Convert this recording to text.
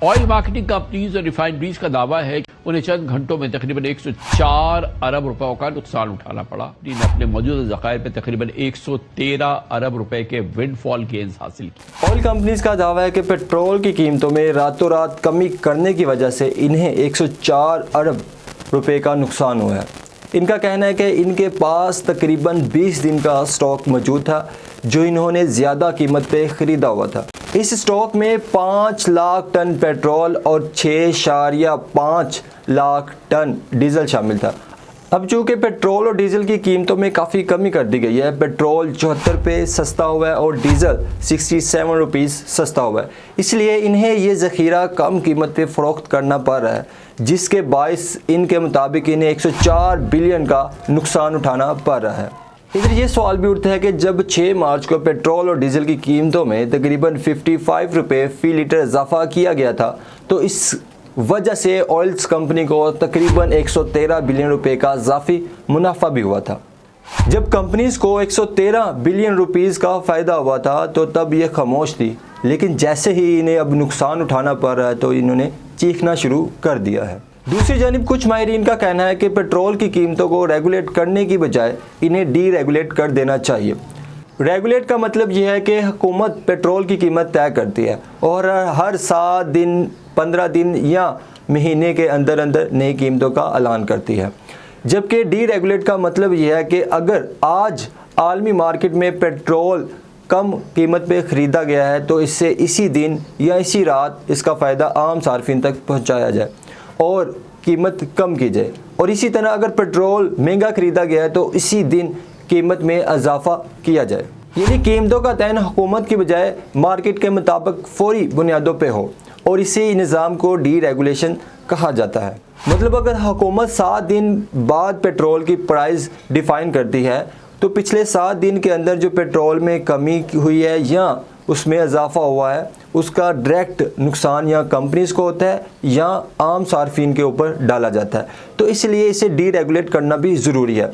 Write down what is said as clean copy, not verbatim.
Oil marketing companies और refineries का दावा है कि उन्हें चंद घंटों में तकरीबन 104 अरब रुपयों का नुकसान उठाना पड़ा, जिन्हें अपने मौजूदा ज़खायर पर तकरीबन 113 अरब रुपए के विंडफॉल गेन्स हासिल किए। ऑयल कंपनीज का दावा है कि पेट्रोल की कीमतों में रातों रात कमी करने की वजह से इन्हें 104 अरब रुपए का नुकसान हुआ है। इनका कहना है कि इनके पास तकरीबन 20 दिन का स्टॉक मौजूद था जो इन्होंने ज़्यादा कीमत पे ख़रीदा हुआ था। इस स्टॉक में 5 लाख टन पेट्रोल और 6.5 लाख टन डीजल शामिल था। अब चूँकि पेट्रोल और डीजल की कीमतों में काफ़ी कमी कर दी गई है, पेट्रोल 74 पे सस्ता हुआ है और डीजल 67 रुपीज़ सस्ता हुआ है, इसलिए इन्हें ये ज़ख़ीरा कम कीमत पे फ़रोख्त करना पड़ रहा है, जिसके बायस इनके मुताबिक इन्हें 104 बिलियन का नुकसान उठाना पड़ रहा है। इधर ये सवाल भी उठता है कि जब 6 मार्च को पेट्रोल और डीजल की कीमतों में तकरीबन 55 रुपये फ़ी लीटर इजाफा किया गया था, तो इस वजह से ऑयल्स कंपनी को तकरीबन 113 बिलियन रुपए का इजाफी मुनाफा भी हुआ था। जब कंपनीज को 113 बिलियन रुपीज़ का फ़ायदा हुआ था तो तब ये खामोश थी, लेकिन जैसे ही इन्हें अब नुकसान उठाना पड़ रहा है तो इन्होंने चीखना शुरू कर दिया है। दूसरी जानिब कुछ माहिरीन का कहना है कि पेट्रोल की कीमतों को रेगुलेट करने की बजाय इन्हें डी रेगुलेट कर देना चाहिए। रेगुलेट का मतलब यह है कि हुकूमत पेट्रोल की कीमत तय करती है और हर 7 दिन, 15 दिन या महीने के अंदर अंदर नई कीमतों का ऐलान करती है। जबकि डी रेगुलेट का मतलब यह है कि अगर आज आलमी मार्केट में पेट्रोल कम कीमत पे ख़रीदा गया है तो इससे इसी दिन या इसी रात इसका फ़ायदा आम सार्फिन तक पहुँचाया जाए और कीमत कम की जाए, और इसी तरह अगर पेट्रोल महंगा ख़रीदा गया है तो इसी दिन कीमत में इजाफा किया जाए। यानी कीमतों का तयन हुकूमत की बजाय मार्केट के मुताबिक फौरी बुनियादों पे हो, और इसी निज़ाम को डी रेगुलेशन कहा जाता है। मतलब अगर हुकूमत 7 दिन बाद पेट्रोल की प्राइस डिफ़ाइन करती है तो पिछले 7 दिन के अंदर जो पेट्रोल में कमी हुई है या उसमें इजाफा हुआ है उसका डायरेक्ट नुकसान या कंपनीज़ को होता है या आम सार्फिन के ऊपर डाला जाता है। तो इसलिए इसे डी रेगुलेट करना भी ज़रूरी है।